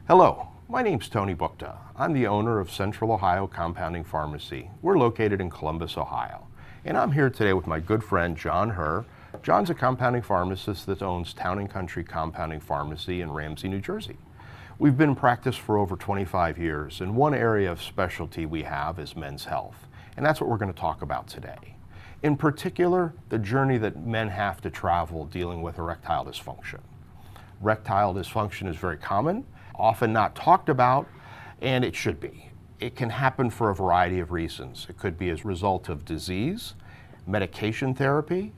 Hello, my name's Tony Buchta. I'm the owner of Central Ohio Compounding Pharmacy. We're located in Columbus, Ohio. And I'm here today with my good friend, John Herr. John's a compounding pharmacist that owns Town & Country Compounding Pharmacy in Ramsey, New Jersey. We've been in practice for over 25 years, and one area of specialty we have is men's health. And that's what we're going to talk about today. In particular, the journey that men have to travel dealing with erectile dysfunction. Erectile dysfunction is very common, often not talked about, and it should be. It can happen for a variety of reasons. It could be as a result of disease, medication therapy,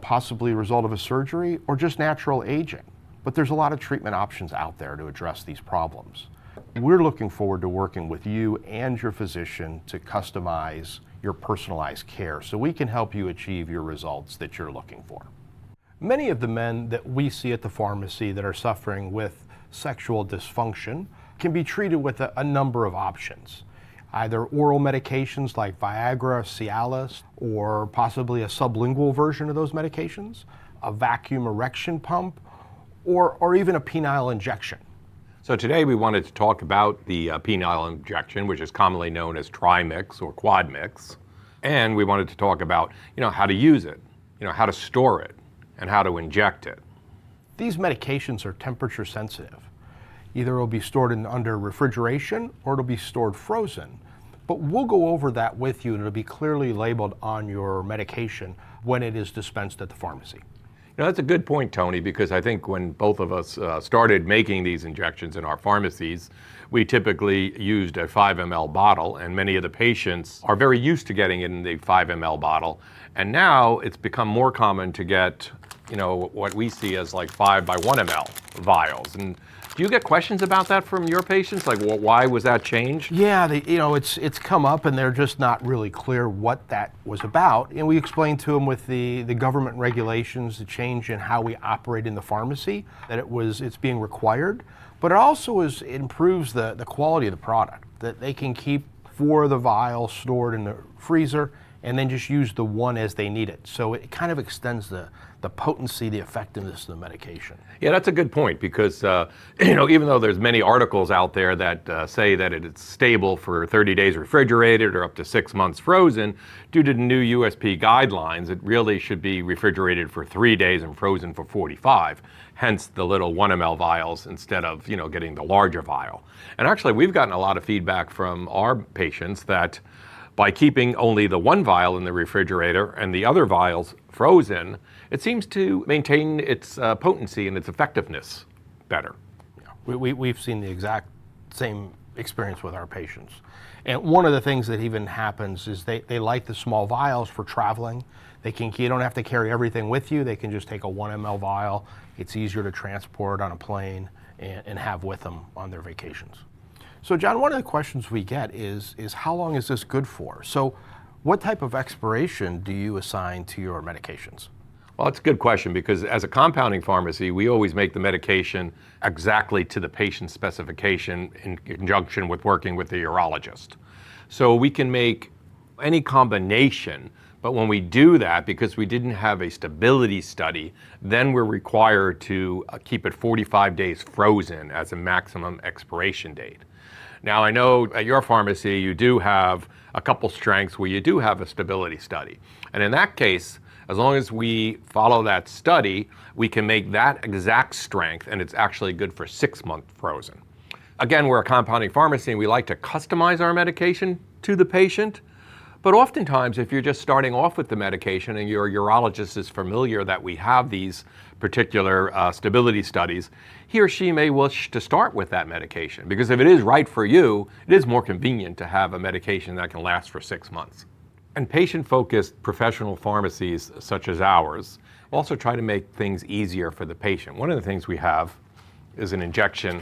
possibly a result of a surgery, or just natural aging. But there's a lot of treatment options out there to address these problems. We're looking forward to working with you and your physician to customize your personalized care so we can help you achieve your results that you're looking for. Many of the men that we see at the pharmacy that are suffering with sexual dysfunction can be treated with a number of options. Either oral medications like Viagra, Cialis, or possibly a sublingual version of those medications, a vacuum erection pump, or even a penile injection. So today we wanted to talk about the penile injection, which is commonly known as Trimix or QuadMix. And we wanted to talk about, how to use it, how to store it, and how to inject it. These medications are temperature sensitive. Either it'll be stored under refrigeration or it'll be stored frozen. But we'll go over that with you, and it'll be clearly labeled on your medication when it is dispensed at the pharmacy. That's a good point, Tony, because I think when both of us started making these injections in our pharmacies, we typically used a 5 ml bottle, and many of the patients are very used to getting in the 5 ml bottle. And now it's become more common to get, what we see as like 5 by 1 ml vials. And do you get questions about that from your patients? Like, why was that changed? Yeah, it's come up, and they're just not really clear what that was about. And we explained to them with the government regulations, the change in how we operate in the pharmacy, that it's being required. But it also improves the quality of the product, that they can keep 4 of the vials stored in the freezer and then just use the one as they need it. So it kind of extends the potency, the effectiveness of the medication. Yeah, that's a good point, because even though there's many articles out there that say that it's stable for 30 days refrigerated or up to 6 months frozen, due to the new USP guidelines, it really should be refrigerated for 3 days and frozen for 45. Hence the little 1 ml vials instead of getting the larger vial. And actually, we've gotten a lot of feedback from our patients that by keeping only the 1 vial in the refrigerator and the other vials frozen, it seems to maintain its potency and its effectiveness better. Yeah. We've seen the exact same experience with our patients. And one of the things that even happens is they like the small vials for traveling. You don't have to carry everything with you. They can just take a 1 ml vial. It's easier to transport on a plane and have with them on their vacations. So John, one of the questions we get is how long is this good for? So what type of expiration do you assign to your medications? Well, it's a good question, because as a compounding pharmacy, we always make the medication exactly to the patient's specification in conjunction with working with the urologist. So we can make any combination, but when we do that, because we didn't have a stability study, then we're required to keep it 45 days frozen as a maximum expiration date. Now, I know at your pharmacy you do have a couple strengths where you do have a stability study. And in that case, as long as we follow that study, we can make that exact strength, and it's actually good for 6 months frozen. Again, we're a compounding pharmacy, and we like to customize our medication to the patient. But oftentimes, if you're just starting off with the medication and your urologist is familiar that we have these particular stability studies, he or she may wish to start with that medication, because if it is right for you, it is more convenient to have a medication that can last for 6 months. And patient-focused professional pharmacies such as ours also try to make things easier for the patient. One of the things we have is an injection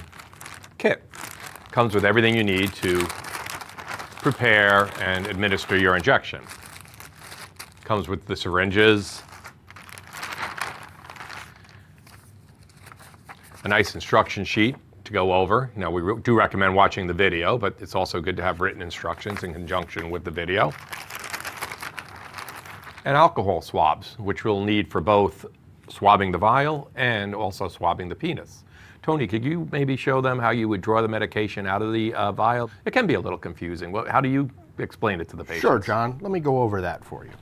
kit. It comes with everything you need to prepare and administer your injection. It comes with the syringes, a nice instruction sheet to go over. We do recommend watching the video, but it's also good to have written instructions in conjunction with the video. And alcohol swabs, which we'll need for both swabbing the vial and also swabbing the penis. Tony, could you maybe show them how you would draw the medication out of the vial? It can be a little confusing. How do you explain it to the patient? Sure, John. Let me go over that for you.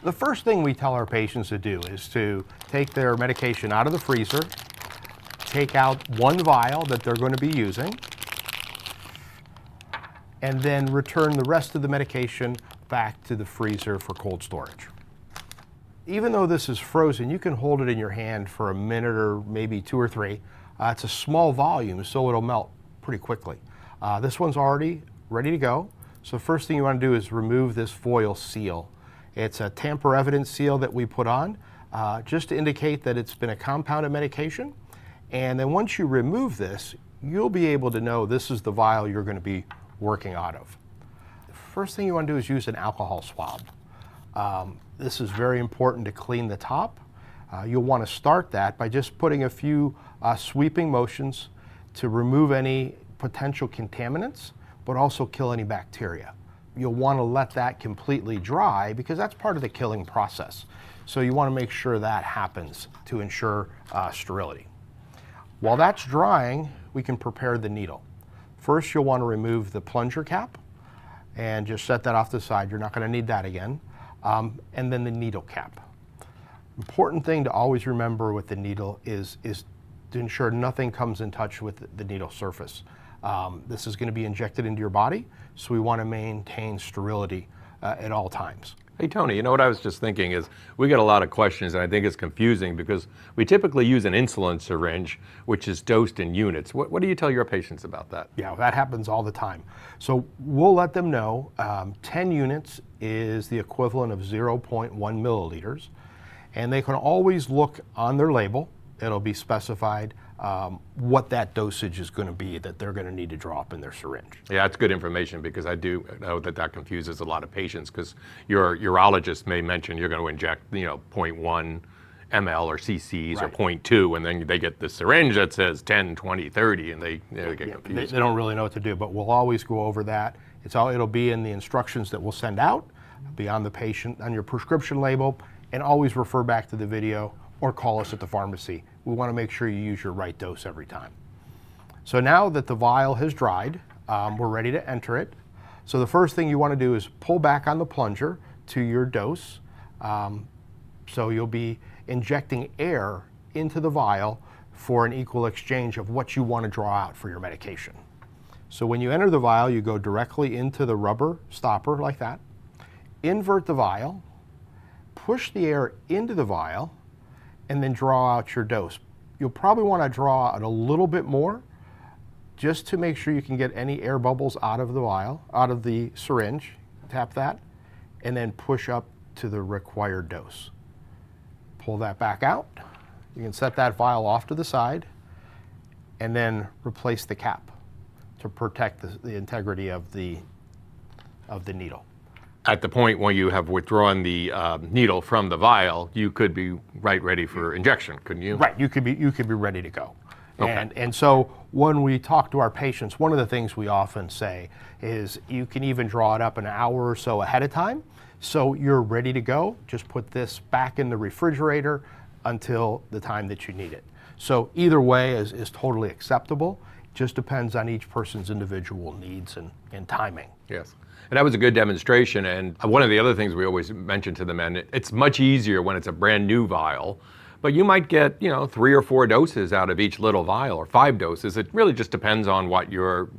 The first thing we tell our patients to do is to take their medication out of the freezer, take out one vial that they're going to be using, and then return the rest of the medication back to the freezer for cold storage. Even though this is frozen, you can hold it in your hand for a minute or maybe 2 or 3. It's a small volume, so it'll melt pretty quickly. This one's already ready to go. So first thing you want to do is remove this foil seal. It's a tamper-evident seal that we put on just to indicate that it's been a compounded medication. And then once you remove this, you'll be able to know this is the vial you're going to be working out of. First thing you want to do is use an alcohol swab. This is very important to clean the top. You'll want to start that by just putting a few sweeping motions to remove any potential contaminants, but also kill any bacteria. You'll want to let that completely dry because that's part of the killing process. So you want to make sure that happens to ensure sterility. While that's drying, we can prepare the needle. First, you'll want to remove the plunger cap and just set that off to the side. You're not going to need that again. And then the needle cap. Important thing to always remember with the needle is to ensure nothing comes in touch with the needle surface. This is going to be injected into your body, so we want to maintain sterility at all times. Hey Tony, you know what I was just thinking is we get a lot of questions and I think it's confusing because we typically use an insulin syringe which is dosed in units. What do you tell your patients about that? Yeah, that happens all the time. So we'll let them know 10 units is the equivalent of 0.1 milliliters, and they can always look on their label. It'll be specified what that dosage is going to be that they're going to need to drop in their syringe. Yeah, that's good information because I do know that confuses a lot of patients because your urologist may mention you're going to inject, 0.1 ml or cc's or 0.2, and then they get the syringe that says 10, 20, 30, and they get confused. They don't really know what to do, but we'll always go over that. It'll be in the instructions that we'll send out, be on the patient, on your prescription label, and always refer back to the video or call us at the pharmacy. We want to make sure you use your right dose every time. So now that the vial has dried, we're ready to enter it. So the first thing you want to do is pull back on the plunger to your dose. So you'll be injecting air into the vial for an equal exchange of what you want to draw out for your medication. So when you enter the vial, you go directly into the rubber stopper like that, invert the vial, push the air into the vial, and then draw out your dose. You'll probably want to draw out a little bit more just to make sure you can get any air bubbles out of the vial, out of the syringe. Tap that, and then push up to the required dose. Pull that back out. You can set that vial off to the side and then replace the cap to protect the integrity of the needle. At the point when you have withdrawn the needle from the vial, you could be ready for injection, couldn't you? Right, you could be ready to go. Okay. And so when we talk to our patients, one of the things we often say is you can even draw it up an hour or so ahead of time. So you're ready to go. Just put this back in the refrigerator until the time that you need it. So either way is totally acceptable. Just depends on each person's individual needs and timing. Yes. And that was a good demonstration. And one of the other things we always mention to the men, it's much easier when it's a brand new vial, but you might get, 3 or 4 doses out of each little vial or 5 doses. It really just depends on what your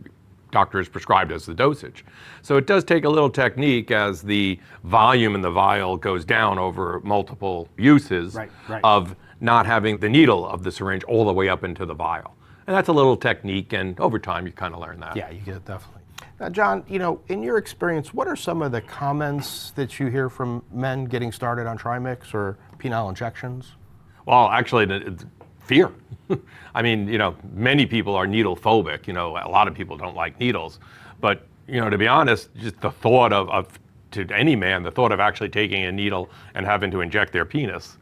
doctor has prescribed as the dosage. So it does take a little technique as the volume in the vial goes down over multiple uses of not having the needle of the syringe all the way up into the vial. And that's a little technique, and over time you kind of learn that. Yeah, you get it, definitely. Now, John, in your experience, what are some of the comments that you hear from men getting started on Trimix or penile injections? Well, actually, fear. I mean, many people are needle phobic. A lot of people don't like needles. But, to be honest, just the thought to any man, the thought of actually taking a needle and having to inject their penis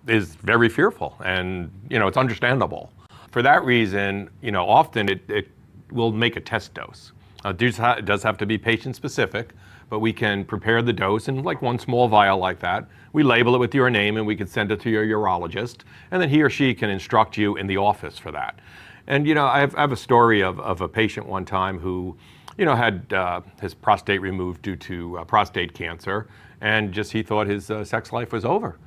is very fearful. And, it's understandable. For that reason, often it will make a test dose. It does have to be patient specific, but we can prepare the dose in like one small vial like that. We label it with your name and we can send it to your urologist, and then he or she can instruct you in the office for that. And I have a story of a patient one time who had his prostate removed due to prostate cancer, and he thought his sex life was over.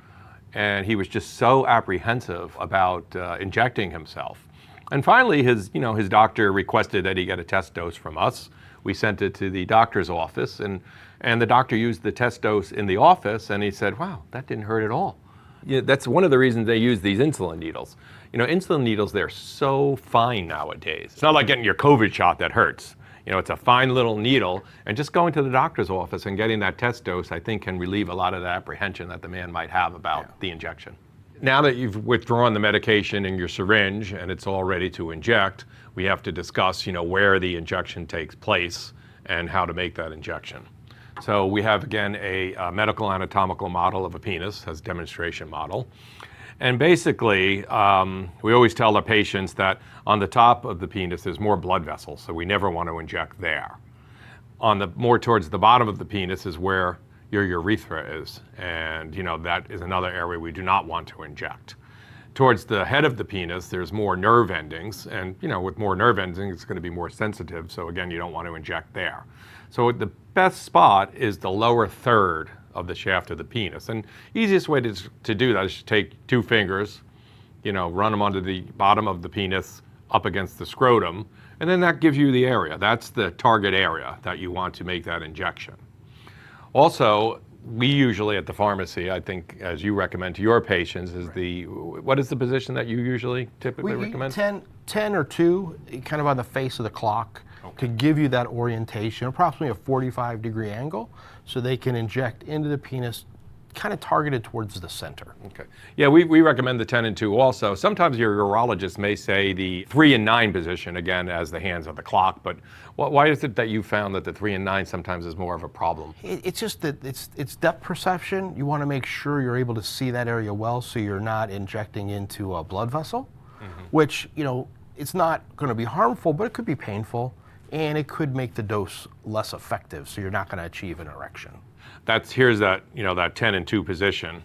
And he was just so apprehensive about injecting himself. And finally, his doctor requested that he get a test dose from us. We sent it to the doctor's office, and the doctor used the test dose in the office, and he said, wow, that didn't hurt at all. That's one of the reasons they use these insulin needles. Insulin needles, they're so fine nowadays. It's not like getting your COVID shot that hurts. It's a fine little needle, and just going to the doctor's office and getting that test dose, I think, can relieve a lot of the apprehension that the man might have about the injection. Now that you've withdrawn the medication in your syringe and it's all ready to inject, we have to discuss, where the injection takes place and how to make that injection. So we have, again, a medical anatomical model of a penis as a demonstration model. And basically, we always tell the patients that on the top of the penis there's more blood vessels, so we never want to inject there. More towards the bottom of the penis is where your urethra is, and that is another area we do not want to inject. Towards the head of the penis, there's more nerve endings, and with more nerve endings, it's going to be more sensitive, so again, you don't want to inject there. So the best spot is the lower third of the shaft of the penis, and easiest way to do that is to take two fingers, run them onto the bottom of the penis up against the scrotum, and then that gives you the area. That's the target area that you want to make that injection. Also, we usually at the pharmacy, I think, as you recommend to your patients, is what is the position that you usually typically recommend? 10 or 2, kind of on the face of the clock, to give you that orientation, approximately a 45-degree angle, so they can inject into the penis, kind of targeted towards the center. Okay. Yeah, we recommend the 10 and 2 also. Sometimes your urologist may say the 3 and 9 position, again, as the hands of the clock, but why is it that you found that the 3 and 9 sometimes is more of a problem? It's just that it's depth perception. You want to make sure you're able to see that area well, so you're not injecting into a blood vessel, which, it's not going to be harmful, but it could be painful, and it could make the dose less effective, so you're not going to achieve an erection. Here's that, that 10 and 2 position.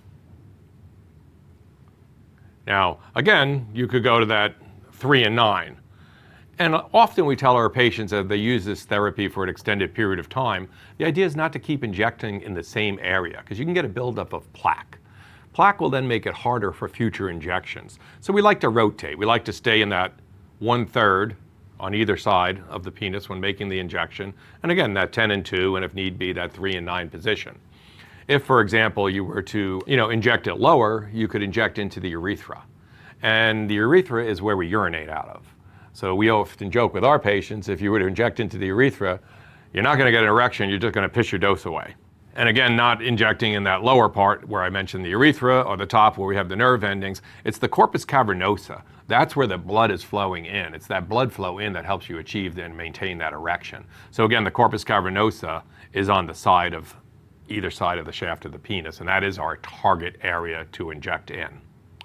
Now, again, you could go to that 3 and 9. And often we tell our patients that they use this therapy for an extended period of time. The idea is not to keep injecting in the same area, because you can get a buildup of plaque. Plaque will then make it harder for future injections. So we like to rotate. We like to stay in that 1/3 on either side of the penis when making the injection. And again, that 10 and 2, and if need be, that 3 and 9 position. If, for example, you were to, inject it lower, you could inject into the urethra. And the urethra is where we urinate out of. So we often joke with our patients, if you were to inject into the urethra, you're not going to get an erection, you're just going to piss your dose away. And again, not injecting in that lower part where I mentioned the urethra, or the top where we have the nerve endings. It's the corpus cavernosa. That's where the blood is flowing in. It's that blood flow in that helps you achieve and maintain that erection. So again, the corpus cavernosa is on the side of either side of the shaft of the penis, and that is our target area to inject in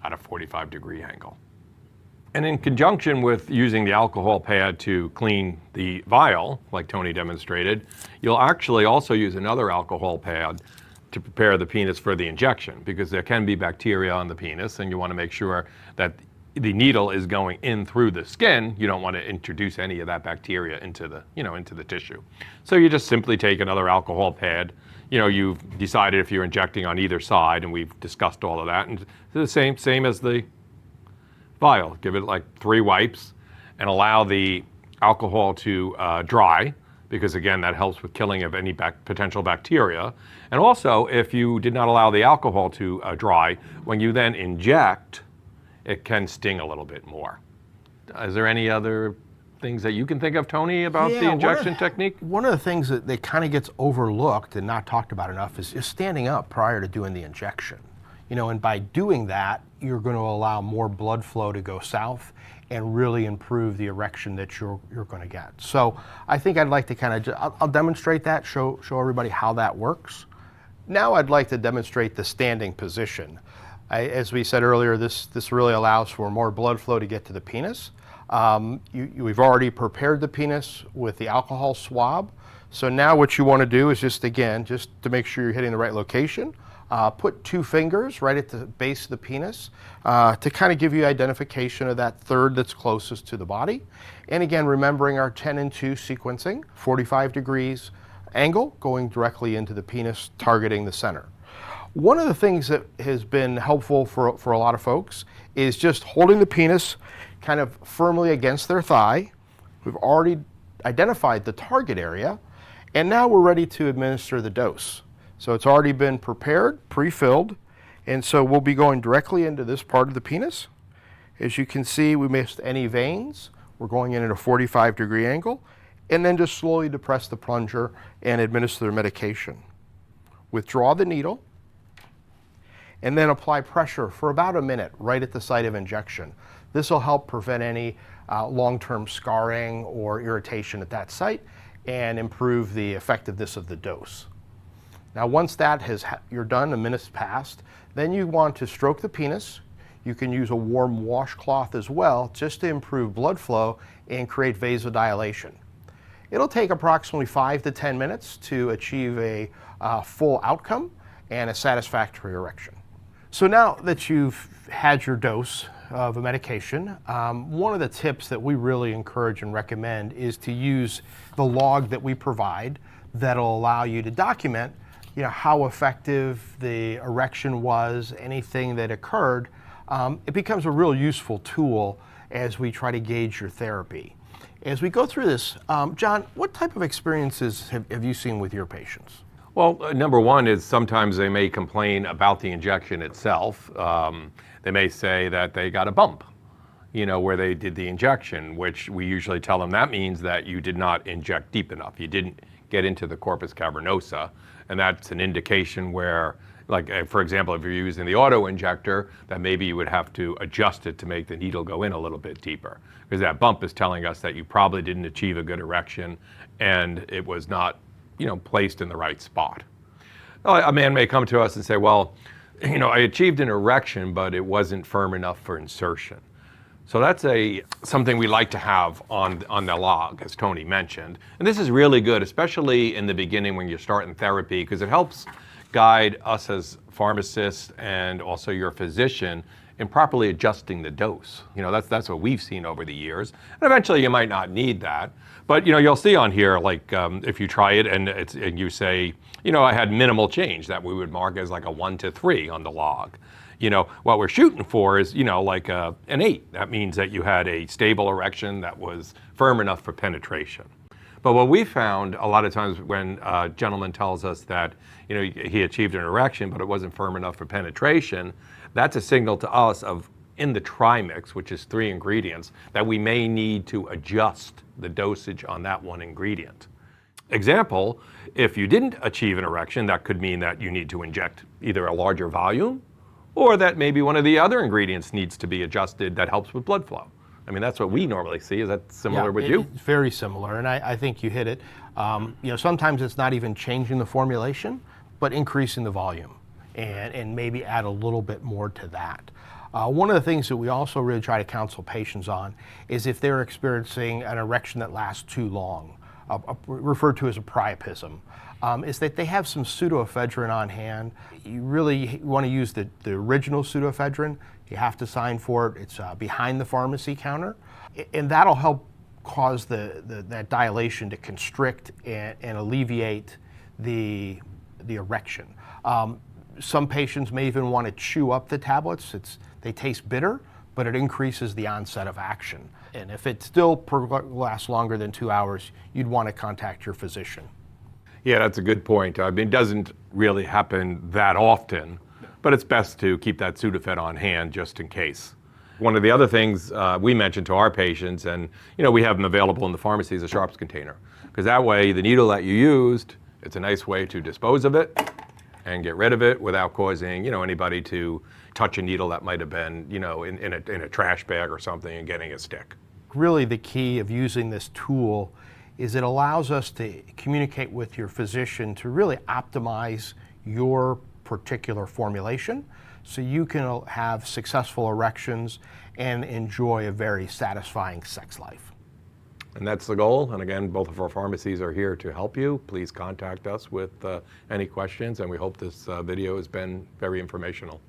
at a 45-degree angle. And in conjunction with using the alcohol pad to clean the vial, like Tony demonstrated, you'll actually also use another alcohol pad to prepare the penis for the injection, because there can be bacteria on the penis, and you want to make sure that the needle is going in through the skin. You don't want to introduce any of that bacteria into the tissue. So you just simply take another alcohol pad. You've decided if you're injecting on either side, and we've discussed all of that, and it's the same as the vial. Give it like 3 wipes and allow the alcohol to dry, because again, that helps with killing of any potential bacteria. And also, if you did not allow the alcohol to dry, when you then inject, it can sting a little bit more. Is there any other things that you can think of, Tony, about the injection technique? One of the things that kind of gets overlooked and not talked about enough is just standing up prior to doing the injection. And by doing that, you're going to allow more blood flow to go south and really improve the erection that you're going to get. So I think I'd like to kind of, I'll demonstrate that, show everybody how that works. Now I'd like to demonstrate the standing position. As we said earlier, this really allows for more blood flow to get to the penis. We've already prepared the penis with the alcohol swab. So now what you want to do is just to make sure you're hitting the right location, put 2 fingers right at the base of the penis to kind of give you identification of that third that's closest to the body. And again, remembering our 10 and 2 sequencing, 45 degrees angle going directly into the penis, targeting the center. One of the things that has been helpful for a lot of folks is just holding the penis kind of firmly against their thigh. We've already identified the target area, and now we're ready to administer the dose. So it's already been prepared, pre-filled, and so we'll be going directly into this part of the penis. As you can see, we missed any veins. We're going in at a 45-degree angle, and then just slowly depress the plunger and administer the medication. Withdraw the needle, and then apply pressure for about a minute right at the site of injection. This will help prevent any long-term scarring or irritation at that site and improve the effectiveness of the dose. Now once you're done, a minute's passed, then you want to stroke the penis. You can use a warm washcloth as well, just to improve blood flow and create vasodilation. It'll take approximately 5 to 10 minutes to achieve a full outcome and a satisfactory erection. So now that you've had your dose of a medication, one of the tips that we really encourage and recommend is to use the log that we provide that'll allow you to document how effective the erection was, anything that occurred. It becomes a real useful tool as we try to gauge your therapy. As we go through this, John, what type of experiences have you seen with your patients? Well, number one is sometimes they may complain about the injection itself. They may say that they got a bump, where they did the injection, which we usually tell them that means that you did not inject deep enough. You didn't get into the corpus cavernosa, and that's an indication where, like, for example, if you're using the auto injector, that maybe you would have to adjust it to make the needle go in a little bit deeper, because that bump is telling us that you probably didn't achieve a good erection and it was not placed in the right spot. A man may come to us and say, well, I achieved an erection, but it wasn't firm enough for insertion. So that's something we like to have on the log, as Tony mentioned. And this is really good, especially in the beginning when you're starting therapy, because it helps guide us as pharmacists and also your physician in properly adjusting the dose. That's what we've seen over the years. And eventually you might not need that. But you'll see on here, like if you try it and you say, I had minimal change, that we would mark as like a 1 to 3 on the log. What we're shooting for is, like an 8. That means that you had a stable erection that was firm enough for penetration. But what we found a lot of times when a gentleman tells us that, he achieved an erection, but it wasn't firm enough for penetration, that's a signal to us of, in the Trimix, which is 3 ingredients, that we may need to adjust the dosage on that one ingredient. Example, if you didn't achieve an erection, that could mean that you need to inject either a larger volume, or that maybe one of the other ingredients needs to be adjusted that helps with blood flow. I mean, that's what we normally see. Is that similar with you? It's very similar, and I think you hit it. Sometimes it's not even changing the formulation, but increasing the volume, and maybe add a little bit more to that. One of the things that we also really try to counsel patients on is if they're experiencing an erection that lasts too long, referred to as a priapism, is that they have some pseudoephedrine on hand. You really want to use the original pseudoephedrine. You have to sign for it. It's behind the pharmacy counter, and that'll help cause that dilation to constrict and alleviate the erection. Some patients may even want to chew up the tablets. They taste bitter, but it increases the onset of action. And if it still lasts longer than 2 hours, you'd want to contact your physician. Yeah, that's a good point. I mean, it doesn't really happen that often, but it's best to keep that Sudafed on hand just in case. One of the other things we mention to our patients, and we have them available in the pharmacy, is a sharps container, because that way the needle that you used, it's a nice way to dispose of it and get rid of it without causing anybody to touch a needle that might have been in a trash bag or something and getting a stick. Really, the key of using this tool is it allows us to communicate with your physician to really optimize your particular formulation, so you can have successful erections and enjoy a very satisfying sex life. And that's the goal. And again, both of our pharmacies are here to help you. Please contact us with any questions, and we hope this video has been very informational.